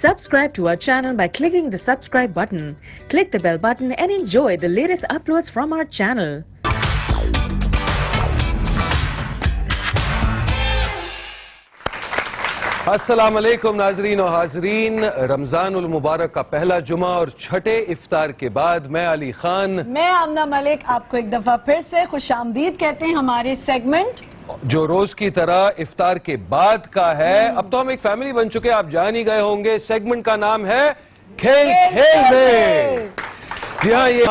Subscribe to our channel by clicking the subscribe button. Click the bell button and enjoy the latest uploads from our channel. अस्सलाम वालेकुम नाजरीन और हाजरीन। रमजानुल मुबारक का पहला जुमा और छठे इफ्तार के बाद मैं अली खान, मैं आमना मलिक आपको एक दफा फिर से खुशामदीद कहते हैं हमारे सेगमेंट जो रोज की तरह इफ्तार के बाद का है। अब तो हम एक फैमिली बन चुके हैं, आप जान ही गए होंगे। सेगमेंट का नाम है खेल खेल में। जी हाँ, ये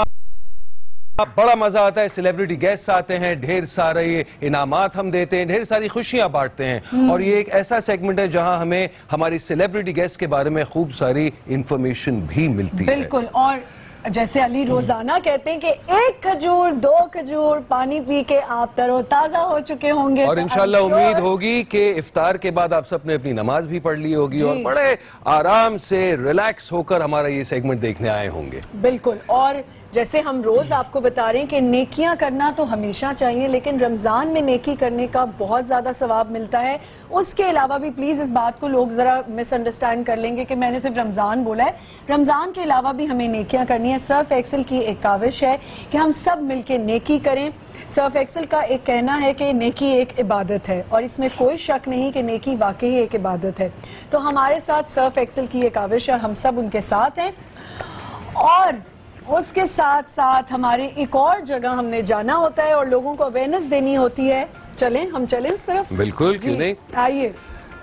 बड़ा मजा आता है। सेलिब्रिटी गेस्ट आते हैं, ढेर सारे इनामात हम देते हैं, ढेर सारी खुशियां बांटते हैं। और ये एक ऐसा सेगमेंट है जहां हमें हमारी सेलिब्रिटी गेस्ट के बारे में खूब सारी इंफॉर्मेशन भी मिलती है। बिल्कुल। और जैसे अली रोजाना कहते हैं कि एक खजूर, दो खजूर पानी पी के आप तरोताजा हो चुके होंगे। और इंशाल्लाह उम्मीद होगी कि इफ्तार के बाद आप सबने अपनी नमाज भी पढ़ ली होगी और बड़े आराम से रिलैक्स होकर हमारा ये सेगमेंट देखने आए होंगे। बिल्कुल। और जैसे हम रोज आपको बता रहे हैं कि नेकियां करना तो हमेशा चाहिए, लेकिन रमजान में नेकी करने का बहुत ज्यादा सवाब मिलता है। उसके अलावा भी प्लीज इस बात को लोग जरा मिसअंडरस्टैंड कर लेंगे कि मैंने सिर्फ रमजान बोला है। रमजान के अलावा भी हमें नेकियां करनी है। सर्फ एक्सेल की एक काविश है कि हम सब मिलके नेकी करें। सर्फ एक्सेल का एक कहना है कि नेकी एक इबादत है और इसमें कोई शक नहीं कि नेकी वाकई एक इबादत है। तो हमारे साथ सर्फ एक्सेल की एक काविश है और हम सब उनके साथ हैं। और उसके साथ साथ हमारे एक और जगह हमने जाना होता है और लोगों को अवेयरनेस देनी होती है। चलें, हम चलें उस तरफ। बिल्कुल, क्यों नहीं। आइए।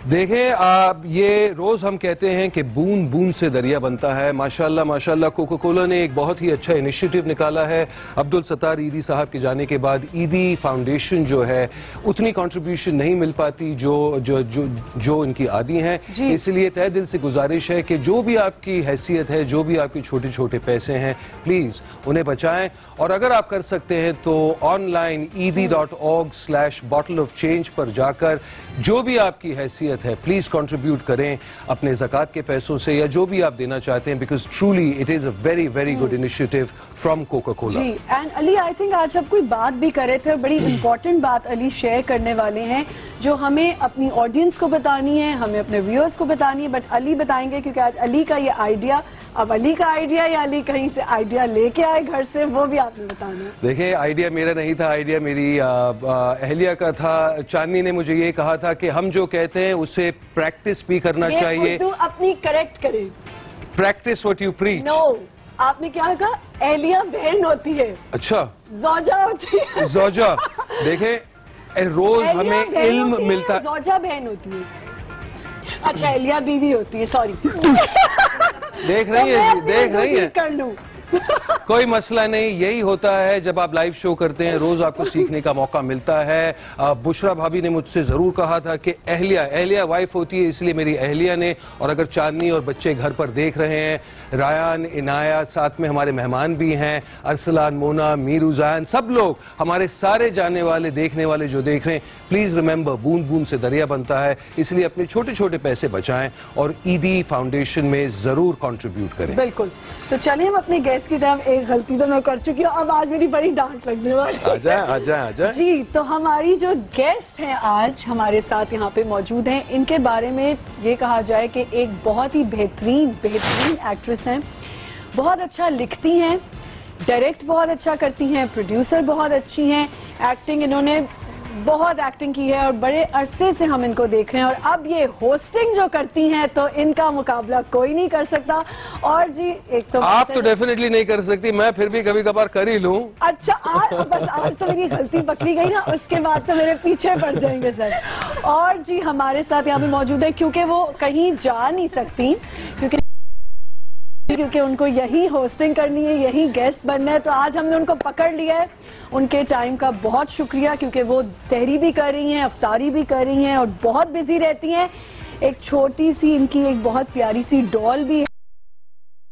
देखें आप, ये रोज हम कहते हैं कि बूंद बूंद से दरिया बनता है। माशाल्लाह माशाल्लाह कोका कोला ने एक बहुत ही अच्छा इनिशिएटिव निकाला है। अब्दुल सत्तार ईदी साहब के जाने के बाद ईदी फाउंडेशन जो है उतनी कंट्रीब्यूशन नहीं मिल पाती जो जो जो जो इनकी आदि हैं। इसलिए तहे दिल से गुजारिश है कि जो भी आपकी हैसियत है, जो भी आपके छोटे छोटे पैसे हैं, प्लीज उन्हें बचाएं। और अगर आप कर सकते हैं तो ऑनलाइन eid.org/bottle of change पर जाकर जो भी आपकी हैसियत है प्लीज कंट्रीब्यूट करें अपने ज़कात के पैसों से या जो भी आप देना चाहते हैं, because truly it is a very very good initiative from Coca Cola. जी। एंड अली, आई थिंक आज हम कोई बात भी कर रहे थे और बड़ी इंपॉर्टेंट बात अली शेयर करने वाले हैं जो हमें अपनी ऑडियंस को बतानी है, हमें अपने व्यूअर्स को बतानी है। बट अली बताएंगे क्योंकि आज अली का ये आइडिया, अब अली का आइडिया या अली कहीं से आइडिया लेके आए घर से, वो भी आपने बताना है। देखिए, आइडिया मेरा नहीं था, आइडिया मेरी अहलिया का था। चांदनी ने मुझे ये कहा था कि हम जो कहते हैं उसे प्रैक्टिस भी करना चाहिए। तो अपनी करेक्ट करें। Practice what you preach. No, आपने क्या कहा? अहलिया बहन होती है। अच्छा, ज़ौजा होती है। ज़ौजा। देखें, रोज हमें इल्म मिलता है। ज़ौजा बहन होती है। अच्छा, अहलिया बीवी होती है। सॉरी। देख रही है, देख रही है। कर लूं। कोई मसला नहीं, यही होता है जब आप लाइव शो करते हैं, रोज आपको सीखने का मौका मिलता है। बुशरा भाभी ने मुझसे जरूर कहा था कि अहलिया वाइफ होती है, इसलिए मेरी अहलिया ने। और अगर चांदनी और बच्चे घर पर देख रहे हैं, रायान, इनाया, साथ में हमारे मेहमान भी हैं, अरसलान, मोना, मीरू, जायन, सब लोग हमारे सारे जाने वाले देखने वाले जो देख रहे हैं, प्लीज रिमेंबर बूंद बूंद से दरिया बनता है। इसलिए अपने छोटे छोटे पैसे बचाएं और ईदी फाउंडेशन में जरूर कंट्रीब्यूट करें। बिल्कुल। तो चलिए हम अपने गेस्ट की तरफ। एक गलती तो मैं कर चुकी हूँ, अब आज मेरी बड़ी डांट लगने वाली है। आजा। जी, तो हमारी जो गेस्ट हैं आज हमारे साथ यहाँ पे मौजूद हैं, इनके बारे में ये कहा जाए कि एक बहुत ही बेहतरीन एक्ट्रेस हैं, बहुत अच्छा लिखती हैं, डायरेक्ट बहुत अच्छा करती हैं, प्रोड्यूसर बहुत अच्छी हैं, एक्टिंग इन्होंने बहुत एक्टिंग की है और बड़े अरसे से हम इनको देख रहे हैं। और अब ये होस्टिंग जो करती हैं तो इनका मुकाबला कोई नहीं कर सकता। और जी, एक तो आप तो डेफिनेटली नहीं कर सकती, मैं फिर भी कभी कभार कर ही लूं। अच्छा, आज तो मेरी गलती पकड़ी गई ना, उसके बाद तो मेरे पीछे पड़ जाएंगे सर। और जी, हमारे साथ यहाँ पे मौजूद है क्योंकि वो कहीं जा नहीं सकती, क्योंकि उनको यही होस्टिंग करनी है, यही गेस्ट बनना है। तो आज हमने उनको पकड़ लिया है। उनके टाइम का बहुत शुक्रिया, क्योंकि वो सहरी भी कर रही हैं, अफ्तारी भी कर रही हैं और बहुत बिजी रहती हैं। एक छोटी सी इनकी एक बहुत प्यारी सी डॉल भी है,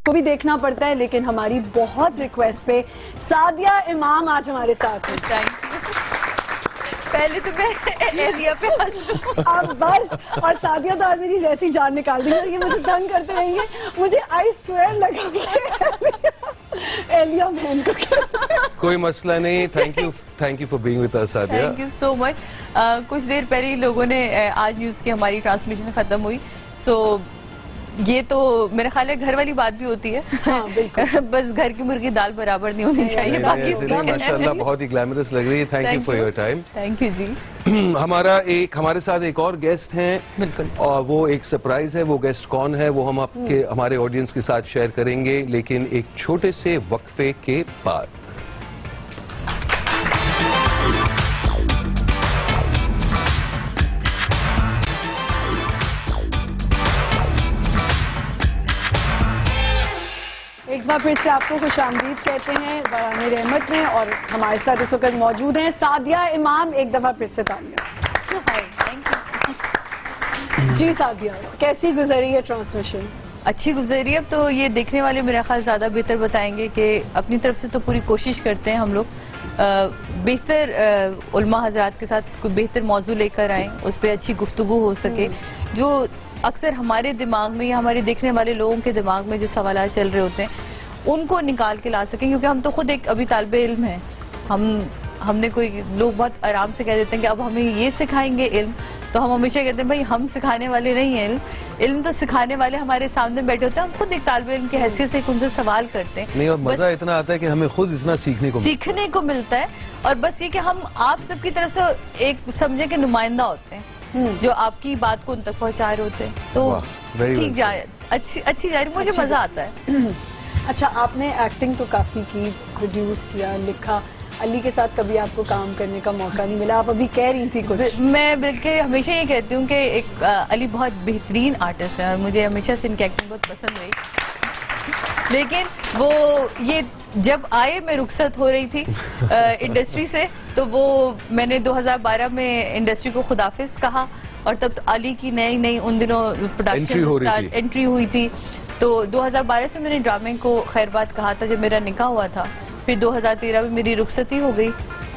को भी देखना पड़ता है, लेकिन हमारी बहुत रिक्वेस्ट पे सादिया इमाम आज हमारे साथ है। पहले तो मैं एहलिया पे अब बस। और सादिया तो आज मेरी वैसी जान निकाल दी और ये मुझे तंग करते रहेंगे। मुझे आई स्वेयर लगा एहलिया बहन को। कोई मसला नहीं। Thank you for being with us Sadia. Thank you so much. कुछ देर पहले लोगों ने आज न्यूज की हमारी ट्रांसमिशन खत्म हुई, सो ये तो मेरे ख्याल है घर वाली बात भी होती है। हाँ, बिल्कुल। बस घर की मुर्गी दाल बराबर नहीं होनी चाहिए। बाकी माशाल्लाह बहुत ही ग्लैमरस लग रही है। Thank you for your time. Thank you जी। हमारे साथ एक और गेस्ट हैं, बिल्कुल, और वो एक सरप्राइज है। वो गेस्ट कौन है वो हम हमारे ऑडियंस के साथ शेयर करेंगे, लेकिन एक छोटे से वक्फे के बाद। एक बार फिर से आपको खुशामदीद कहते हैं बराने रहमत में, और हमारे साथ इस वक्त मौजूद हैं सादिया इमाम। एक दफा फिर से तालियां। थैंक यू जी सादिया, कैसी गुजरी है ट्रांसमिशन? अच्छी गुजरी। अब तो ये देखने वाले मेरा ख्याल ज़्यादा बेहतर बताएंगे कि अपनी तरफ से तो पूरी कोशिश करते हैं हम लोग बेहतर उलमा हजरात के साथ कोई बेहतर मौजू लेकर आएँ, उस पर अच्छी गुफ्तगू हो सके। जो अक्सर हमारे दिमाग में या हमारे देखने वाले लोगों के दिमाग में जो सवाल चल रहे होते हैं उनको निकाल के ला सकें, क्योंकि हम तो खुद एक अभी तालिबे इल्म हैं। हमने कोई लोग बहुत आराम से कह देते हैं कि अब हमें ये सिखाएंगे इल्म, तो हम हमेशा कहते हैं भाई हम सिखाने वाले नहीं हैं इल्म तो सिखाने वाले हमारे सामने बैठे होते हैं। हम खुद एक तालिबे इल्म की हैसियत से उनसे सवाल करते हैं। नहीं, और मजा इतना आता है कि हमें खुद इतना सीखने को मिलता है। और बस ये कि हम आप सबकी तरफ से एक समझे के नुमाइंदा होते हैं जो आपकी बात को उन तक पहुंचा रहे होते हैं, तो ठीक जाए अच्छी जा रही, मुझे मजा आता है। अच्छा, आपने एक्टिंग तो काफी की, प्रोड्यूस किया, लिखा, अली के साथ कभी आपको काम करने का मौका नहीं मिला? आप अभी कह रही थी कुछ। मैं बल्कि हमेशा ये कहती हूँ कि एक अली बहुत बेहतरीन आर्टिस्ट है और मुझे हमेशा से इनकी एक्टिंग बहुत पसंद हुई, लेकिन वो ये जब आए मैं रुखसत हो रही थी इंडस्ट्री से, तो वो मैंने 2012 में इंडस्ट्री को खुदाफिज कहा, और तब तो अली की नई उन दिनों प्रोडक्शन एंट्री हुई थी। तो 2012 से मैंने ड्रामे को खैर बात कहा था जब मेरा निकाह हुआ था। फिर 2013 में मेरी रुखसती हो गई,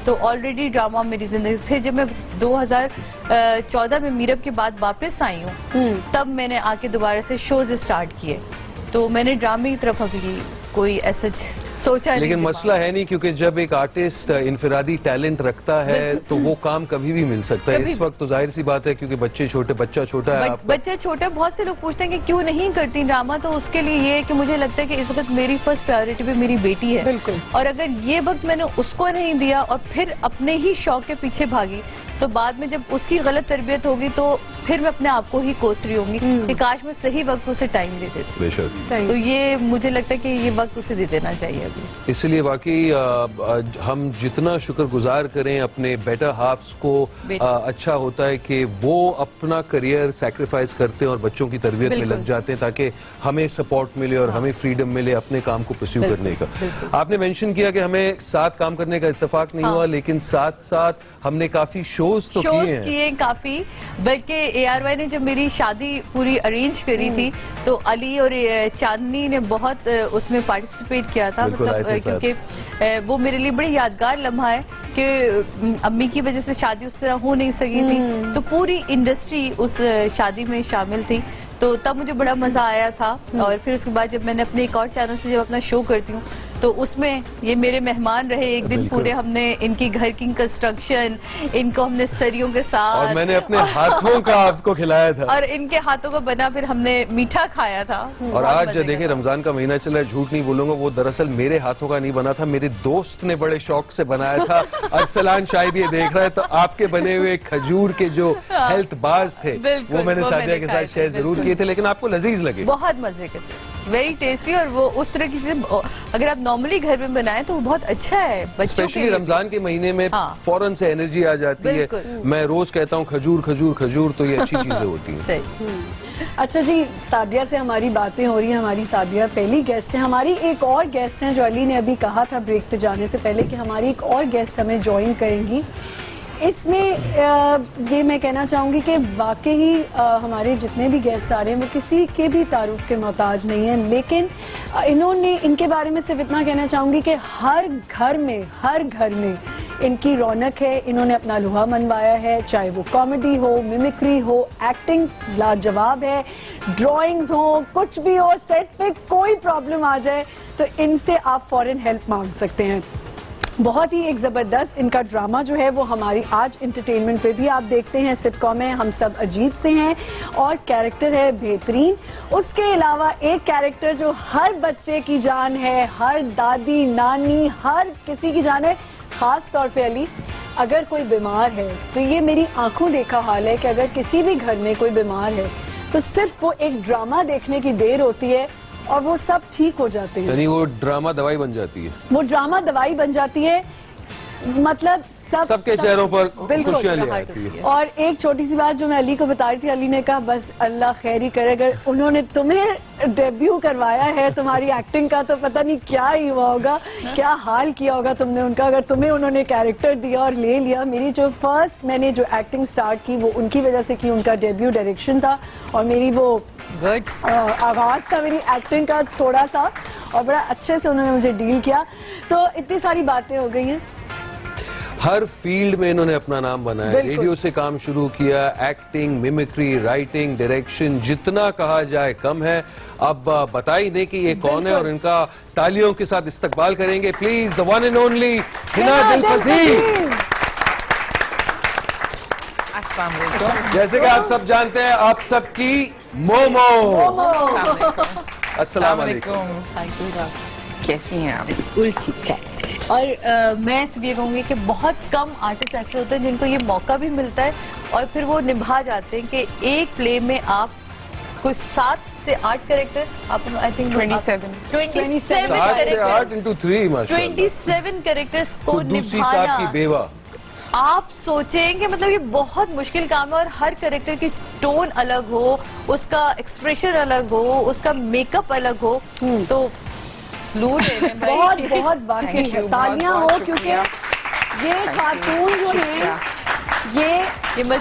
तो ऑलरेडी ड्रामा मेरी जिंदगी। फिर जब मैं 2014 में मीरब के बाद वापस आई हूँ, तब मैंने आके दोबारा से शोज स्टार्ट किए। तो मैंने ड्रामे की तरफ अभी कोई ऐसा सोचा नहीं। लेकिन मसला है नहीं, क्योंकि जब एक आर्टिस्ट इनफरादी टैलेंट रखता है तो वो काम कभी भी मिल सकता है। इस वक्त तो जाहिर सी बात है, क्योंकि बच्चा छोटा है। बच्चा छोटा, बहुत से लोग पूछते हैं कि क्यों नहीं करती ड्रामा, तो उसके लिए ये है कि मुझे लगता है कि इस वक्त मेरी फर्स्ट प्रायोरिटी पे मेरी बेटी है। बिल्कुल। और अगर ये वक्त मैंने उसको नहीं दिया और फिर अपने ही शौक के पीछे भागी, तो बाद में जब उसकी गलत तरबियत होगी तो फिर मैं अपने आप को ही कोस रही होंगी कि काश मैं सही वक्त उसे टाइम दे देती। बेशक। तो ये मुझे लगता है कि ये वक्त उसे दे देना चाहिए अभी। इसलिए वाकई हम जितना शुक्रगुजार करें अपने बेटर हाफ्स को, अच्छा होता है कि वो अपना करियर सैक्रिफाइस करते हैं और बच्चों की तरबियत में लग जाते हैं, ताकि हमें सपोर्ट मिले और हमें फ्रीडम मिले अपने काम को परस्यू करने का। आपने मेंशन किया कि हमें साथ काम करने का इत्तेफाक नहीं हुआ, लेकिन साथ साथ हमने काफी शोज किए काफी। बल्कि ARY ने जब मेरी शादी पूरी अरेंज करी थी, तो अली और चांदनी ने बहुत उसमें पार्टिसिपेट किया था, मतलब क्योंकि वो मेरे लिए बड़ी यादगार लम्हा है कि अम्मी की वजह से शादी उस तरह हो नहीं सकी थी, तो पूरी इंडस्ट्री उस शादी में शामिल थी। तो तब मुझे बड़ा मजा आया था। और फिर उसके बाद जब मैंने अपने एक और चैनल से जब अपना शो करती हूँ, तो उसमें ये मेरे मेहमान रहे एक दिन पूरे। हमने इनकी घर की कंस्ट्रक्शन, इनको हमने सरियों के साथ, और मैंने अपने हाथों का आपको खिलाया था, और इनके हाथों का बना फिर हमने मीठा खाया था। और आज देखिए रमजान का महीना चला है, झूठ नहीं बोलूंगा, वो दरअसल मेरे हाथों का नहीं बना था, मेरे दोस्त ने बड़े शौक से बनाया था। अरसलान शायद ये देख रहा है, तो आपके बने हुए खजूर के जो हेल्थ बार्स थे वो मैंने सादिया के साथ शेयर जरूर किए थे, लेकिन आपको लजीज लगे, बहुत मजे के थे, वेरी टेस्टी। और वो उस तरह की चीज अगर आप नॉर्मली घर में बनाएं तो वो बहुत अच्छा है बच्चों के लिए। रमजान के महीने में फौरन से एनर्जी आ जाती है। मैं रोज कहता हूँ खजूर खजूर खजूर, तो ये अच्छी चीजें होती हैं। अच्छा जी, सादिया से हमारी बातें हो रही हैं। हमारी सादिया पहली गेस्ट है। हमारी एक और गेस्ट हैं, जो अली ने अभी कहा था ब्रेक पे जाने से पहले कि हमारी एक और गेस्ट हमें ज्वाइन करेंगी। इसमें ये मैं कहना चाहूँगी कि वाकई हमारे जितने भी गेस्ट आ रहे हैं वो किसी के भी तारुफ के मोहताज नहीं हैं, लेकिन इन्होंने, इनके बारे में सिर्फ इतना कहना चाहूँगी कि हर घर में इनकी रौनक है। इन्होंने अपना लोहा मनवाया है, चाहे वो कॉमेडी हो, मिमिक्री हो, एक्टिंग लाजवाब है, ड्राइंग्स हो, कुछ भी हो, सेट पे कोई प्रॉब्लम आ जाए तो इनसे आप फौरन हेल्प मांग सकते हैं। बहुत ही एक जबरदस्त इनका ड्रामा जो है वो हमारी आज एंटरटेनमेंट पे भी आप देखते हैं। सिटकॉम है हम सब अजीब से हैं और कैरेक्टर है बेहतरीन। उसके अलावा एक कैरेक्टर जो हर बच्चे की जान है, हर दादी नानी हर किसी की जान है, खास तौर पे अली। अगर कोई बीमार है तो ये मेरी आंखों देखा हाल है कि अगर किसी भी घर में कोई बीमार है तो सिर्फ वो एक ड्रामा देखने की देर होती है और वो सब ठीक हो जाते हैं। यानी वो ड्रामा दवाई बन जाती है। वो ड्रामा दवाई बन जाती है, मतलब सबके चेहरों पर खुशियां ले आती है। और एक छोटी सी बात जो मैं अली को बता रही थी, अली ने कहा बस अल्लाह खैर ही करे, अगर उन्होंने तुम्हें डेब्यू करवाया है तुम्हारी एक्टिंग का तो पता नहीं क्या ही हुआ होगा, क्या हाल किया होगा तुमने उनका, अगर तुम्हें उन्होंने कैरेक्टर दिया और ले लिया। मेरी जो फर्स्ट मैंने जो एक्टिंग स्टार्ट की वो उनकी वजह से की, उनका डेब्यू डायरेक्शन था और मेरी वो आवाज था मेरी एक्टिंग का थोड़ा सा, और बड़ा अच्छे से उन्होंने मुझे डील किया। तो इतनी सारी बातें हो गई हैं। हर फील्ड में इन्होंने अपना नाम बनाया, रेडियो से काम शुरू किया, एक्टिंग, मिमिक्री, राइटिंग, डायरेक्शन, जितना कहा जाए कम है। अब बता ही दें कि ये कौन है और इनका तालियों के साथ इस्तकबाल करेंगे। Please the one and only Hina Dilpazeer. जैसे कि आप सब जानते हैं, आप सबकी मोमो। अस्सलाम वालेकुम। कैसी हैं आप? और मैं सिर्फ ये कहूँगी कि बहुत कम आर्टिस्ट ऐसे होते हैं जिनको ये मौका भी मिलता है और फिर वो निभा जाते हैं कि एक प्ले में आप कुछ 7 से 8 कैरेक्टर, आप आई थिंक 27 कैरेक्टर्स को निभाना की बेवा। आप सोचेंगे मतलब ये बहुत मुश्किल काम है और हर कैरेक्टर की टोन अलग हो, उसका एक्सप्रेशन अलग हो, उसका मेकअप अलग हो, तो बहुत बहुत बाकी है। तालियां हो क्योंकि ये कार्टून जो है ये मैं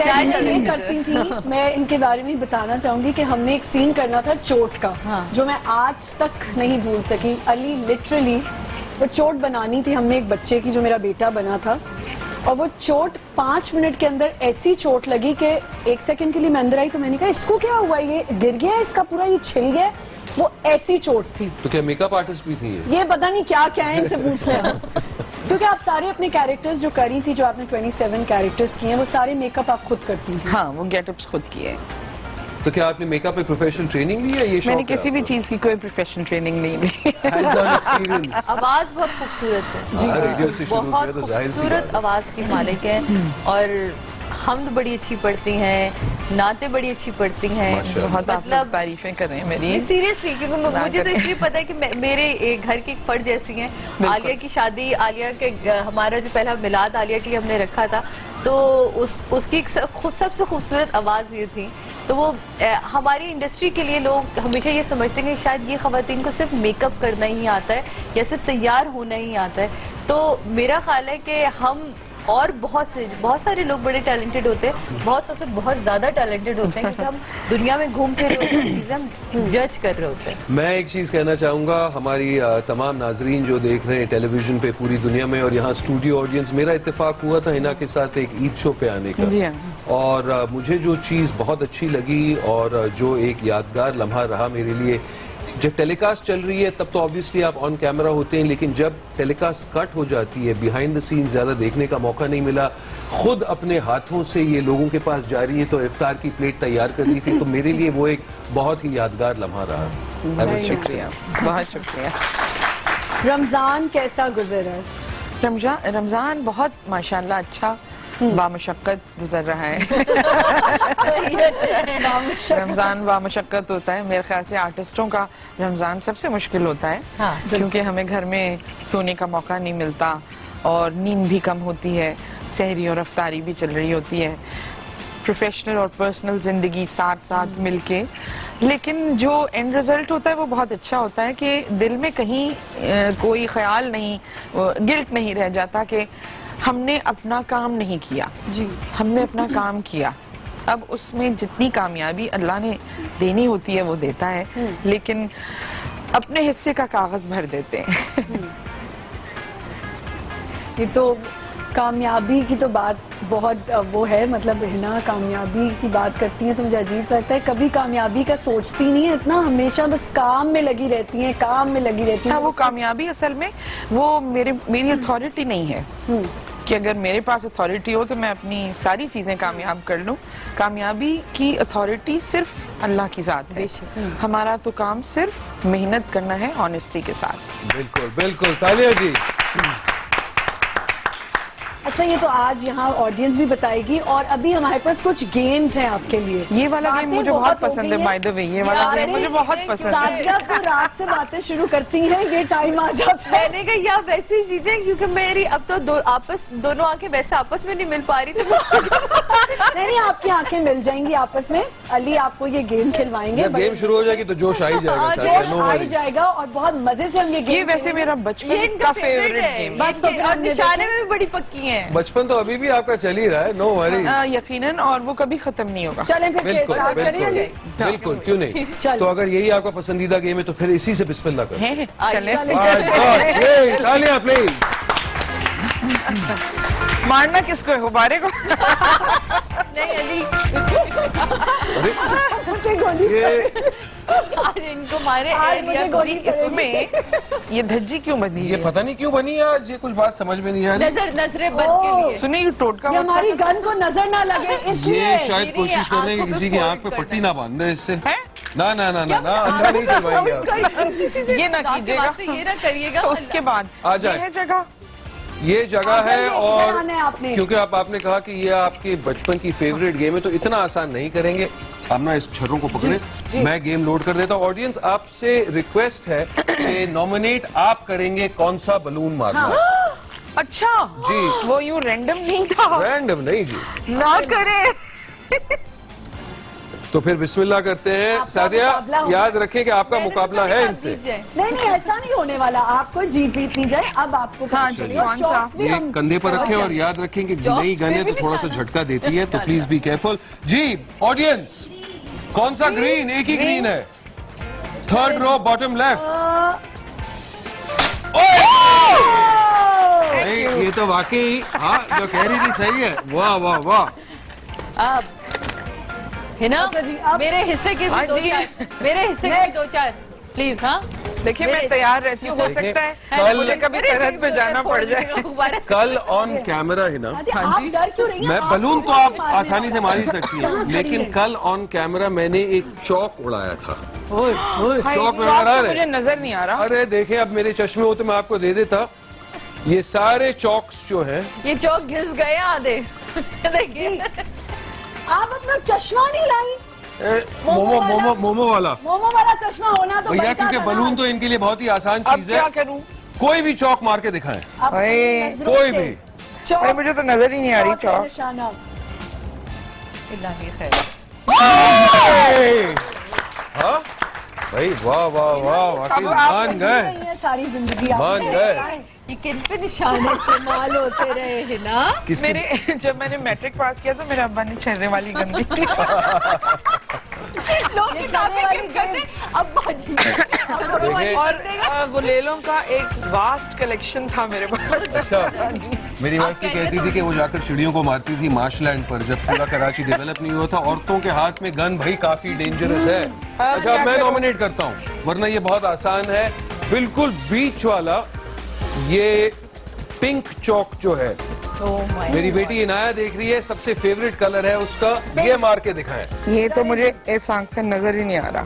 करती थी। मैं इनके बारे में बताना चाहूंगी कि हमने एक सीन करना था चोट का, जो मैं आज तक नहीं भूल सकी। अली लिटरली वो चोट बनानी थी हमने एक बच्चे की जो मेरा बेटा बना था, और वो चोट 5 मिनट के अंदर ऐसी चोट लगी कि 1 सेकंड के लिए मैं अंदर आई तो मैंने कहा इसको क्या हुआ, ये गिर गया, इसका पूरा ये छिल गया। वो ऐसी चोट थी। तो क्या मेकअप आर्टिस्ट भी थी ये पता नहीं क्या क्या है, इनसे पूछ लें। क्योंकि आप सारे अपने कैरेक्टर्स जो करी थी, जो आपने 27 कैरेक्टर्स किए हैं, वो सारे मेकअप आप खुद करती थी। हाँ, वो गेटअप्स खुद किए। तो क्या आपने मेकअप में प्रोफेशनल ट्रेनिंग ली है? ये मैंने किसी भी चीज की कोई प्रोफेशनल ट्रेनिंग नहीं ली। आवाज बहुत खूबसूरत है जी, रेडियो से शुरू बहुत खूबसूरत आवाज की मालिक है और हम तो बड़ी अच्छी पढ़ती हैं, नाते बड़ी अच्छी पढ़ती हैं, बहुत मतलब तारीफें कर रहे हैं मेरी। सीरियसली, क्योंकि मुझे तो इसलिए पता है कि मेरे घर की एक फर्द जैसी हैं। आलिया की शादी, आलिया के हमारा जो पहला मिलाद आलिया की हमने रखा था, तो उसकी सबसे खूबसूरत आवाज ये थी। तो वो हमारी इंडस्ट्री के लिए लोग हमेशा ये समझते हैं कि शायद ये खवातीन को सिर्फ मेकअप करना ही आता है या सिर्फ तैयार होना ही आता है। तो मेरा ख्याल है कि हम और बहुत सारे लोग बड़े टैलेंटेड होते हैं, बहुत से बहुत ज्यादा टैलेंटेड होते हैं, क्योंकि हम दुनिया में घूम फिर रहे होते हैं, चीजें हम जज कर रहे होते हैं। मैं एक चीज कहना चाहूंगा हमारी तमाम नाजरीन जो देख रहे हैं टेलीविजन पे पूरी दुनिया में और यहाँ स्टूडियो ऑडियंस, मेरा इत्तेफाक हुआ था हिना के साथ एक ईद शो पे आने का, और मुझे जो चीज बहुत अच्छी लगी और जो एक यादगार लम्हा रहा मेरे लिए, जब टेलीकास्ट चल रही है तब तो ऑब्वियसली आप ऑन कैमरा होते हैं, लेकिन जब टेलीकास्ट कट हो जाती है, बिहाइंड द सीन ज्यादा देखने का मौका नहीं मिला, खुद अपने हाथों से ये लोगों के पास जा रही है तो इफ्तार की प्लेट तैयार कर रही थी, तो मेरे लिए वो एक बहुत ही यादगार लम्हा रहा। बहुत शुक्रिया, बहुत शुक्रिया। रमजान कैसा गुजरा? रमजान बहुत माशाल्लाह अच्छा बामशक्कत गुजर रहा है। रमजान बामशक्कत होता है। मेरे ख्याल से आर्टिस्टों का रमजान सबसे मुश्किल होता है, क्योंकि हमें घर में सोने का मौका नहीं मिलता और नींद भी कम होती है, सहरी और अफ्तारी भी चल रही होती है, प्रोफेशनल और पर्सनल जिंदगी साथ साथ मिलके। लेकिन जो एंड रिजल्ट होता है वो बहुत अच्छा होता है कि दिल में कहीं कोई ख्याल नहीं, गिल्ट नहीं रह जाता कि हमने अपना काम नहीं किया। जी, हमने अपना काम किया। अब उसमें जितनी कामयाबी अल्लाह ने देनी होती है वो देता है, लेकिन अपने हिस्से का कागज भर देते हैं। ये तो कामयाबी की तो बात बहुत वो है, मतलब हिना कामयाबी की बात करती हैं तो मुझे अजीब सा लगता है, कभी कामयाबी का सोचती नहीं है इतना, हमेशा बस काम में लगी रहती हैं, काम में लगी रहती हैं। वो कामयाबी असल में वो मेरी अथॉरिटी नहीं है कि अगर मेरे पास अथॉरिटी हो तो मैं अपनी सारी चीजें कामयाब कर लूं। कामयाबी की अथॉरिटी सिर्फ अल्लाह की जात है। हमारा तो काम सिर्फ मेहनत करना है ऑनेस्टी के साथ। बिल्कुल बिल्कुल, तालिया जी। अच्छा, ये तो आज यहाँ ऑडियंस भी बताएगी, और अभी हमारे पास कुछ गेम्स हैं आपके लिए। ये वाला गेम मुझे बहुत पसंद है, बाय द वे ये वाला गेम मुझे बहुत पसंद है। सादिया को रात से बातें शुरू करती हैं, ये टाइम आ जाता है। मैंने कहा यार वैसी चीजें, क्योंकि मेरी अब तो दोनों आंखें वैसे आपस में नहीं मिल पा रही थी। नहीं, आपकी आंखें मिल जाएंगी आपस में। अली आपको ये गेम खिलवाएंगे। जब गेम शुरू हो जाएगी तो जोश आ ही जाएगा, जोश आ ही जाएगा, और बहुत मजे से हम ये गेम। ये वैसे मेरा बचपन का फेवरेट गेम। बस तो निशाने में भी बड़ी पक्की है। बचपन तो अभी भी आपका चल ही रहा है, नो वरी। यकीनन, और वो कभी खत्म नहीं होगा। चलें फिर बिल्कुल स्टार्ट करेंगे। बिल्कुल, क्यों नहीं। तो अगर यही आपका पसंदीदा गेम है तो फिर इसी से बिस्मिल्लाह करें। तालियां प्लीज। मारना किसको है, गुब्बारे को? नहीं अली, मुझे गोली आज इनको मारे। मुझे गोली इसमें ये धज्जी क्यों बनी ये है? पता नहीं क्यों बनी है आज, ये कुछ बात समझ में नहीं आ रही। नजरें बंद के लिए। सुनिए, ये टोटका हमारी गन को नजर ना लगे इसलिए। ये शायद कोशिश कर रहे हैं कि किसी की आंख पे पट्टी ना बांध दे इससे। ना ना ना ना ना, अंधा नहीं चलवाएंगे आप। ये ना कीजिएगा, ये ना करिएगा। उसके बाद आ जाए जगह, ये जगह है। और आपने। क्योंकि आपने कहा कि ये आपके बचपन की फेवरेट गेम है तो इतना आसान नहीं करेंगे। आप ना इस छर्रों को पकड़े, मैं गेम लोड कर देता हूँ। ऑडियंस, आपसे रिक्वेस्ट है कि नॉमिनेट आप करेंगे कौन सा बलून मारना है। अच्छा जी, वो यूं रैंडम नहीं था। रैंडम नहीं जी, ना करे। तो फिर बिस्मिल्लाह करते हैं। सादिया, याद रखें कि आपका मुकाबला है इनसे। नहीं, ऐसा नहीं होने वाला, आपको जीत नहीं जाए। अब आपको ये कंधे पर रखें और याद रखें कि नई गन है तो थोड़ा सा झटका देती है, तो प्लीज बी केयरफुल। जी ऑडियंस, कौन सा ग्रीन? एक ही ग्रीन है, थर्ड रो बॉटम लेफ्ट। ये तो वाकई, हाँ जो कह रही थी सही है। वाह वाह वाह। अब है ना, मेरे हिस्से के भी दो चार प्लीज। हाँ देखिए, मैं तैयार रहती हूँ, हो सकता है मुझे कभी सरहद पे जाना पड़ जाए। कल ऑन कैमरा है ना। हाँ जी, डर क्यों रही हैं? मैं बलून तो आप आसानी से मार ही सकती हैं, लेकिन कल ऑन कैमरा मैंने एक चौक उड़ाया था। चौक नजर आ रहा है? मुझे नजर नहीं आ रहा। अरे देखें, अब मेरे चश्मे होते मैं आपको दे देता। ये सारे चौक्स जो हैं, ये चौक घिस गए आधे। देखिए, आप अपना चश्मा नहीं लाई। मोमो वाला चश्मा होना तो भैया, क्योंकि बलून तो इनके लिए बहुत ही आसान चीज है। क्या करूं? कोई भी चौक मार के दिखाएं, कोई भी। चौक मुझे तो नजर ही नहीं आ रही चौक। निशाना। हाँ भाई, वाह वाह वाह, वाकई मान गए, सारी जिंदगी मान गए। ये किन पे निशाने इस्तेमाल होते रहे हैं ना। मेरे जब मैंने मैट्रिक पास किया तो मेरे अब्बा ने छर्रे वाली गन दी थी। लोग किताबें करते अब्बा जी। और गुलेलों का एक वास्ट कलेक्शन था मेरे पास। अच्छा, मेरी वाइफ तो कहती थी कि वो जाकर चिड़ियों को मारती थी मार्शलैंड पर, जब पूरा कराची डेवलप नहीं हुआ था। औरतों के हाथ में गन भाई काफी डेंजरस है। अच्छा, मैं नॉमिनेट करता हूँ, वरना ये बहुत आसान है। बिल्कुल बीच वाला ये पिंक चौक जो है, मेरी बेटी इनाया देख रही है, सबसे फेवरेट कलर है उसका। ये मार के दिखाएं। ये तो मुझे इस आंख से नजर ही नहीं आ रहा।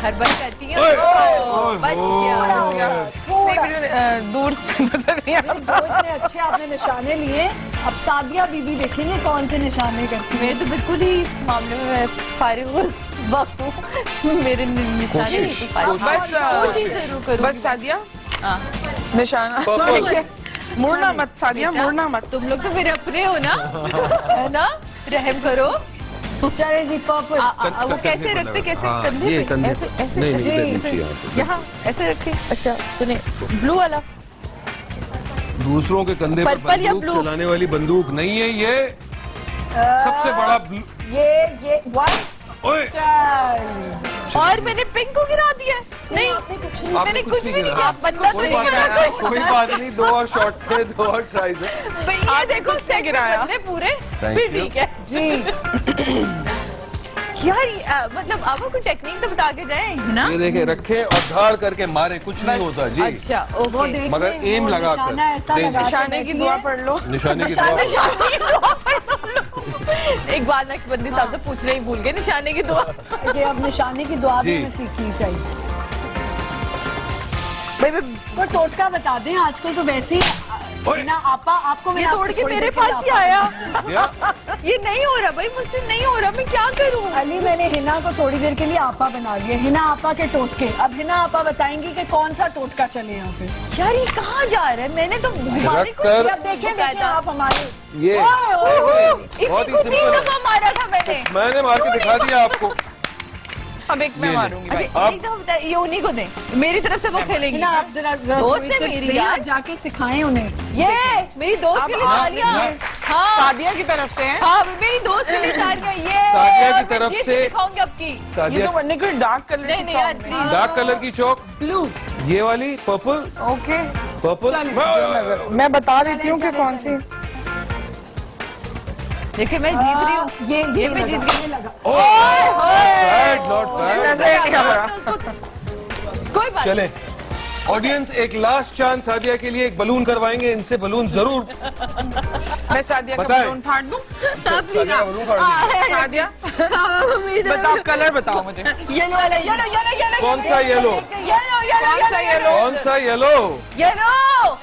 हर बार कहती है बच गया, दूर से नजर नहीं आ रहा। इतने अच्छे आपने निशाने लिए। अब सादिया बीबी देखेंगे कौन से निशाने करती है। मैं तो बिल्कुल ही इस मामले में फारिग वक्त हूँ। मेरे निशाने बस सादिया निशाना, मुड़ना मत सादिया, मुड़ना मत। तुम लोग तो मेरे अपने हो ना, है ना, रहम करो। चले जी, पर्पल। वो कैसे रखते, कैसे कंधे पे? ऐसे ऐसे यहाँ ऐसे रखे। अच्छा सुने, ब्लू वाला दूसरों के कंधे पर बंदूक चलाने वाली बंदूक नहीं है ये। सबसे बड़ा ये व्हाइट। और मैंने पिंक को गिरा दिया। नहीं मैंने कुछ भी नहीं किया। बंदा तो नहीं गिरा। कोई बात नहीं, 2 और शॉट से 2 और ट्राई से भैया देखो से गिराया पूरे, फिर ठीक है जी। यार मतलब आपको कोई टेक्निक तो बता के जाए ना। ये देखे रखे और धाड़ करके मारे, कुछ नहीं होता जी। अच्छा ओके, मगर एम लगा कर निशाने की दुआ पढ़ लो। निशाने की दुआ। एक बार नक्शबंदी साहब से पूछना ही भूल गए, निशाने की दुआ। ये अब निशाने की दुआ भी हमें सीखनी चाहिए। भाई टोटका बता दें, आजकल तो वैसे ही ना आपा आपको ये तोड़ के मेरे पास ही आया। ये नहीं हो रहा भाई, मुझसे नहीं हो रहा, मैं क्या करूं? अली मैंने हिना को थोड़ी देर के लिए आपा बना दिया। हिना आपा के टोटके। अब हिना आपा बताएंगी कि कौन सा टोटका चले यहाँ पे। यार ये कहाँ जा रहा है? मैंने तो हमारे को देखे आप हमारे ये बहुत ही सिंपल मारा था मैंने मार के दिखा दिया आपको। अब एक मैं मारूंगी। अच्छा एक दफा बताइए, ये उन्हीं को दें, मेरी तरफ से वो खेलेंगी ना। आप जरा दोस्त है मेरी यार, जाके सिखाएं उन्हें। ये मेरी दोस्त के लिए तालियां। हाँ सादिया की तरफ से है। हाँ मेरी दोस्त के लिए तालियां। ये सादिया की तरफ से दिखाऊंगी आपकी। ये तो बनने कोई डार्क कलर। नहीं नहीं यार प्लीज। डार्क कलर की चौक, ब्लू, ये वाली पर्पल। ओके पर्पल मैं बता देती हूँ कि कौन सी। देखिए मैं जीत रही हूँ। ये मैं जीत गई। कोई बात चले ऑडियंस, एक लास्ट चांस सादिया के लिए। एक बलून करवाएंगे इनसे, बलून जरूर। मैं सादिया का बलून फाड़ दूं? सादिया का बलून फाड़ दीजिए। सादिया बताओ, कलर बताओ मुझे। येलो वाला, येलो। कौन सा येलो? कौन सा येलो? कौन सा येलो? येलो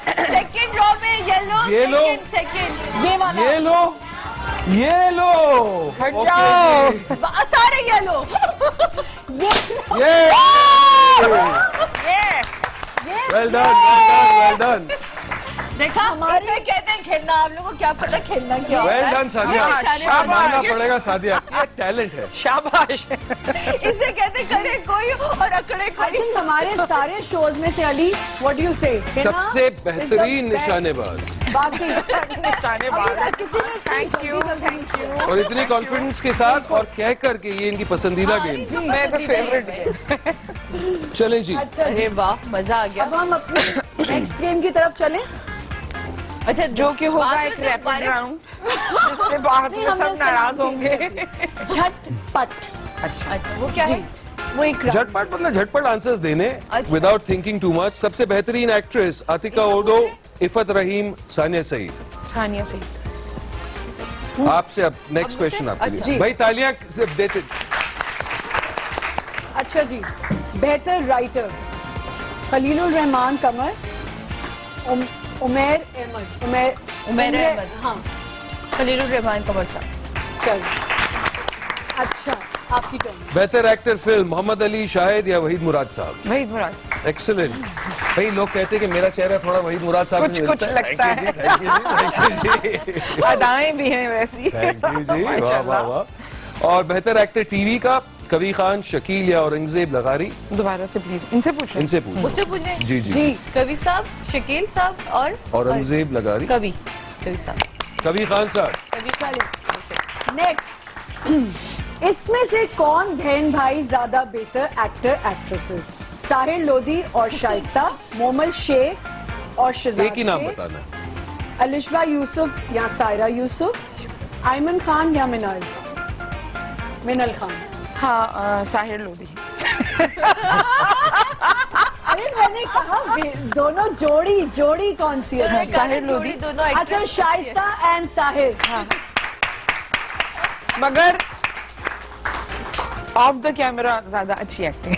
सेकंड रो में येलो। येलो सेकंड ये वाला येलो। येलो सारे yellow. Well done, well done. देखा हमारे कहते हैं खेलना, आप लोगों को क्या पता खेलना क्या होता है। वेल डन सादिया, मानना पड़ेगा सादिया, ये टैलेंट है। शाबाश। इसे कहते करे कोई और अकड़े कोई। हमारे सारे शोज में से अली व्हाट डू यू से सबसे बेहतरीन निशानेबाज। बाकी निशानेबाज। Thank you. और इतनी कॉन्फिडेंस के साथ और कह कर के ये इनकी पसंदीदा गेम। मैं तो फेवरेट। चलें जी। अरे वाह मजा आ गया। अब हम अपने नेक्स्ट गेम की तरफ चलें। अच्छा जो कि होगा एक रैपिड राउंड, जिससे बाद में सब नाराज होंगे। झटपट। अच्छा वो क्या है? वो एक झटपट मतलब झटपट आंसर्स देने विदाउट थिंकिंग टू मच। सबसे बेहतरीन एक्ट्रेस आतिका ओडो, इफत रहीम, सानिया सईद। सानिया सईद। आपसे अब नेक्स्ट क्वेश्चन आपके लिए। भाई तालियां से देते। अच्छा जी, बेहतर राइटर खलीलुर रहमान कमर, उमैर अहमद। हाँ खलीलुर रहमान कमर साहब। चल अच्छा आपकी टर्न। बेहतर एक्टर फिल्म मोहम्मद अली, शाहिद या वहीद मुराद साहब? वहीद मुराद। एक्सीलेंट। भाई लोग कहते हैं कि मेरा चेहरा थोड़ा वहीद मुराद साहब कुछ लगता है। अदाएं भी हैं वैसी। थैंक यू जी, वाह वाह वाह। और बेहतर एक्टर टीवी का कबीर खान, शकील या औरंगजेब लगारी? दोबारा से प्लीज इनसे पूछो। इनसे पूछो। उससे पूछे? जी जी। कबीर साहब, शकील साहब और औरंगजेब लगारी। कबीर साहब। कबीर खान साहब। नेक्स्ट, इसमें से कौन बहन भाई ज्यादा बेहतर एक्टर एक्ट्रेसेस? साहिर लोधी और शाइस्ता, मोमल शेख और शहजाद एक ही नाम बताना। अलिशबा यूसुफ या सायरा यूसुफ, आयमन खान या मिनल खान? हाँ साहिर लोधी। अरे मैंने कहा दोनों जोड़ी कौन सी है? साहिर लोधी दोनों। अच्छा शाइस्ता एंड साहिर। हाँ। मगर ऑफ द कैमरा ज्यादा अच्छी acting.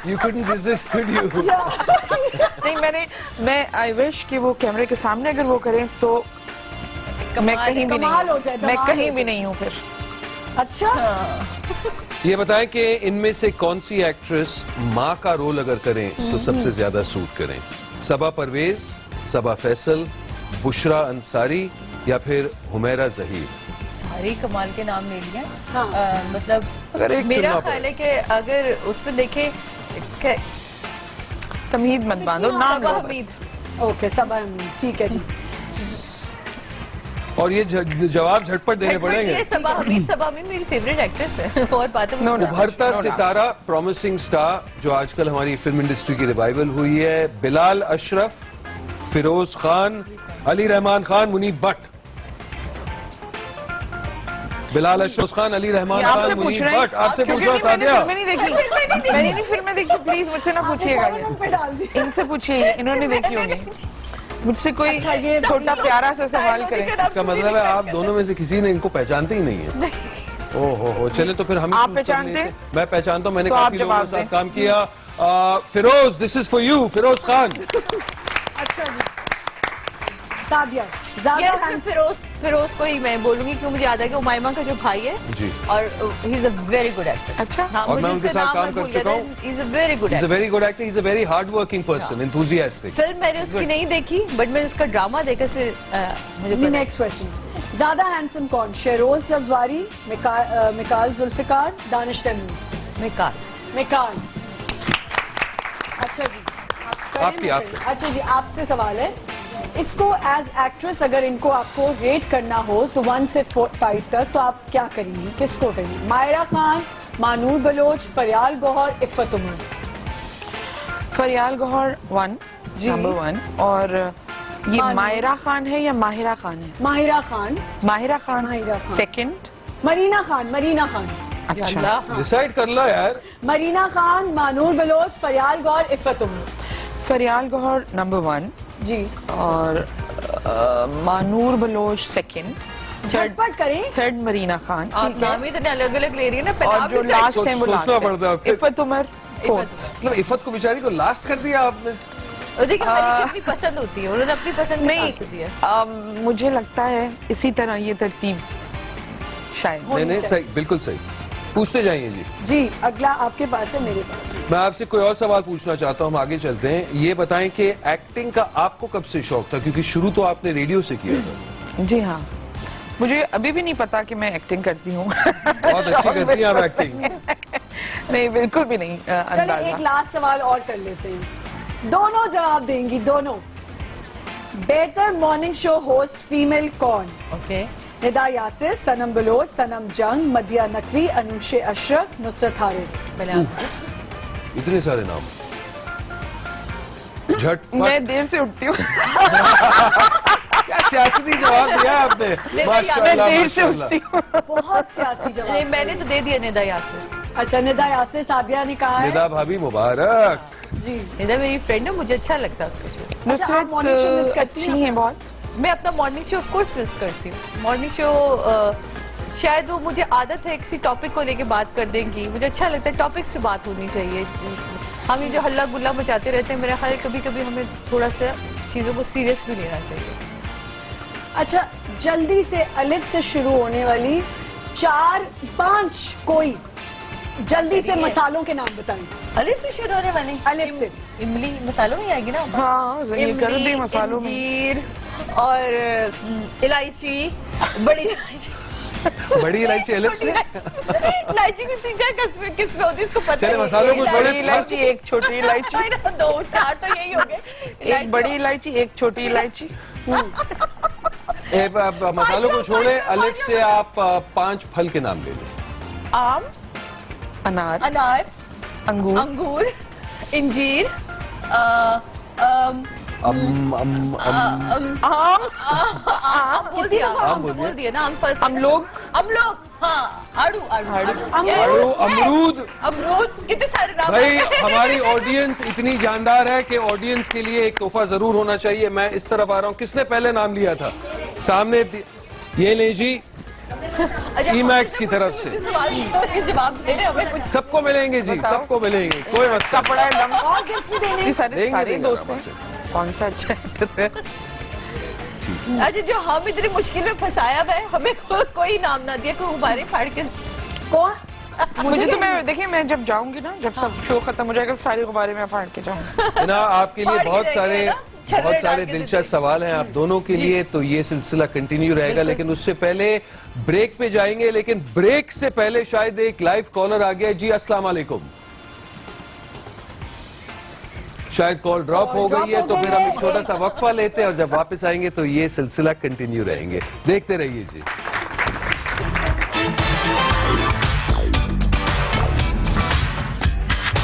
You couldn't resist, could you? नहीं मैं आई विश कि वो कैमरे के सामने अगर वो करें तो मैं कहीं भी नहीं, मैं कहीं भी नहीं हूँ फिर। अच्छा ये बताएं कि इनमें से कौन सी एक्ट्रेस माँ का रोल अगर करें तो सबसे ज्यादा सूट करें? सबा परवेज, सबा फैसल, बुशरा अंसारी या फिर हुमैरा जहीर? सारी कमाल के नाम ले लिए। हाँ। मतलब अगर एक मेरा ख्याल है कि अगर उसमें देखे तमहीद मत बांधो, नाम लो हमीद। ओके सबा हमीद, ठीक है जी। और ये जवाब झटपट देने पड़ेंगे। हमीद सबा में मेरी फेवरेट एक्ट्रेस है और बात है उभरता सितारा, प्रॉमिसिंग स्टार, जो आजकल हमारी फिल्म इंडस्ट्री की रिवाइवल हुई है, बिलाल अशरफ, फिरोज खान, अली रहमान खान, मुनीब भट्ट। बिलाल अशरफ खान, अली रहमान खान, मुनीब भट्ट। आपसे पूछ रहा सादिया। मैंने नहीं फिल्में देखी, प्लीज मुझसे ना पूछिएगा, इनसे पूछिए, इन्होंने देखी होगी। मुझसे कोई छोटा प्यारा सा सवाल करें। इसका मतलब है आप दोनों में से किसी ने इनको पहचानते ही नहीं है। ओहो, चले तो फिर हम आप पहचानते हैं? मैं पहचानता हूँ, मैंने तो काफी लोगों के साथ काम किया। Feroz, this is for you, Feroz Khan. अच्छा जी, सादिया फिरोज को ही मैं बोलूंगी क्योंकि मुझे याद है कि उमाइमा का जो भाई है जी, और he is a very good actor. अच्छा, हाँ, और मैं उनके साथ काम कर चुका हूँ। He is a very good actor, very good actor, is a very hard working person, enthusiastic. Film मैंने उसकी नहीं देखी, बट मैंने उसका ड्रामा देखा से मुझे। नेक्स्ट क्वेश्चन, ज्यादा हैंडसम कौन, शेरोज रज़वारी, मिकाल जुल्फिकार, दानिश तैमूर? मिकाल। अच्छा जी, आपकी। अच्छा जी, आपसे सवाल है, इसको एज एक्ट्रेस अगर इनको आपको रेट करना हो तो 1 से 5 तक, तो आप क्या करेंगी, किसको करेंगी? मायरा खान, मानूर बलोच, फरियाल गौहर, इफ़त उमर? फरियाल गौहर 1, नंबर 1। और ये मायरा खान है या माहिरा खान है? माहिरा खान। माहिरा खान सेकंड। मरीना खान। अच्छा, डिसाइड कर लो यार। मरीना खान, मानूर बलोच, फरियाल गौहर, इफ़त उमर? फरियाल गौहर नंबर 1 जी, और मानूर बलोच सेकंड। झटपट करें। थर्ड मरीना खान। नाम ही इतने अलग अलग ले रही है ना। और जो लास्ट है वो सोचना पड़ता है। इफ़त उमर। मतलब इफ़त को बेचारी को लास्ट कर दिया आपने। देखिए कितनी पसंद होती है, उन्होंने अपनी पसंद नहीं। मुझे लगता है इसी तरह ये तरतीब शायद। नहीं, सही, बिल्कुल सही। पूछते जाइए जी, अगला आपके पास है, मेरे पास। मैं आपसे कोई और सवाल पूछना चाहता हूँ, हम आगे चलते हैं। ये बताएं कि एक्टिंग का आपको कब से शौक था, क्योंकि शुरू तो आपने रेडियो से किया था। जी हाँ, मुझे अभी भी नहीं पता कि मैं एक्टिंग करती हूँ। बहुत अच्छी करती हैं आप एक्टिंग। नहीं, बिल्कुल भी नहीं। चलिए एक लास्ट सवाल और कर लेते हैं, दोनों जवाब देंगी, दोनों। बेहतर मॉर्निंग शो होस्ट फीमेल कौन? ओके। निदा यासिर, सनम बलोच, सनम जंग, मदिया नकवी, अनुशे अशरफ, नुसरत हारिस? इतने सारे नाम। मैं देर से उठती हूँ। क्या सियासी जवाब दिया आपने। मैं देर से उठती हूँ। बहुत सियासी जवाब। मैंने तो दे दिया निदा यासिर। अच्छा, निदा यासिर, सादिया ने कहा है। निदा भाभी मुबारक जी। निदा मेरी फ्रेंड है, मुझे अच्छा लगता है उसका show. Nusrat morning show miss करती हैं बहुत? मैं अपना morning show off course miss करती हूँ। मॉर्निंग शो शायद वो मुझे आदत है किसी टॉपिक को लेके बात कर देंगी, मुझे अच्छा लगता है, टॉपिक्स पे बात होनी चाहिए। हम ये जो हल्ला गुल्ला मचाते रहते हैं, मेरा ख्याल कभी कभी हमें थोड़ा सा चीज़ों को सीरियस भी लेना चाहिए। अच्छा, जल्दी से अलिफ से शुरू होने वाली 4-5 कोई जल्दी से मसालों के नाम बताएं। अलिफ से शुरू होने वाली? अलिफ से। इमली मसालों में आएगी ना? हाँ, इमली, मसालों में इंजीर और इलायची, बड़ी इलायची। बड़ी इलायची अलिफ से? इलायची की 3-4 किस्में होती है, इसको पता है। मसालों को छोड़े। इलायची, एक छोटी इलायची। 2-4 तो यही हो गए। एक बड़ी इलायची, एक छोटी इलायची। मसालों को छोड़े, अलिफ से आप 5 फल के नाम ले लो। आम, अनार, अंगूर, इंजीर, आम बोल दिया ना। अमलोग, हाँ, आड़ू, अमरूद, कितने सारे नाम। भाई हमारी ऑडियंस इतनी जानदार है कि ऑडियंस के लिए एक तोहफा जरूर होना चाहिए। मैं इस तरफ आ रहा हूँ, किसने पहले नाम लिया था? सामने ये ले जी, ईमैक्स की तरफ से जवाब दे रहे हमें। सबको मिलेंगे जी, सबको मिलेंगे, कोई मसला कपड़ा नहीं। सारे दोस्त हैं, कौन सा अच्छा है? अच्छा, जो हम इतनी मुश्किल में फंसाया है, हमें कोई नाम ना दिया, कोई गुब्बारे फाड़ के कौन? मुझे तो, मैं देखिए, मैं जब जाऊंगी ना, जब सब शो खत्म हो जाएगा, सारे गुब्बारे में फाड़ के जाऊंगी ना। आपके लिए बहुत सारे दिलचस्प सवाल हैं आप दोनों के लिए, तो ये सिलसिला कंटिन्यू रहेगा। लेकिन उससे पहले ब्रेक पे जाएंगे, लेकिन ब्रेक से पहले शायद एक लाइव कॉलर आ गया। जी, अस्सलाम वालेकुम। शायद कॉल ड्रॉप हो गई है, तो फिर हम एक छोटा सा वक्फा लेते हैं और जब वापस आएंगे तो ये सिलसिला कंटिन्यू रहेंगे। देखते रहिए जी।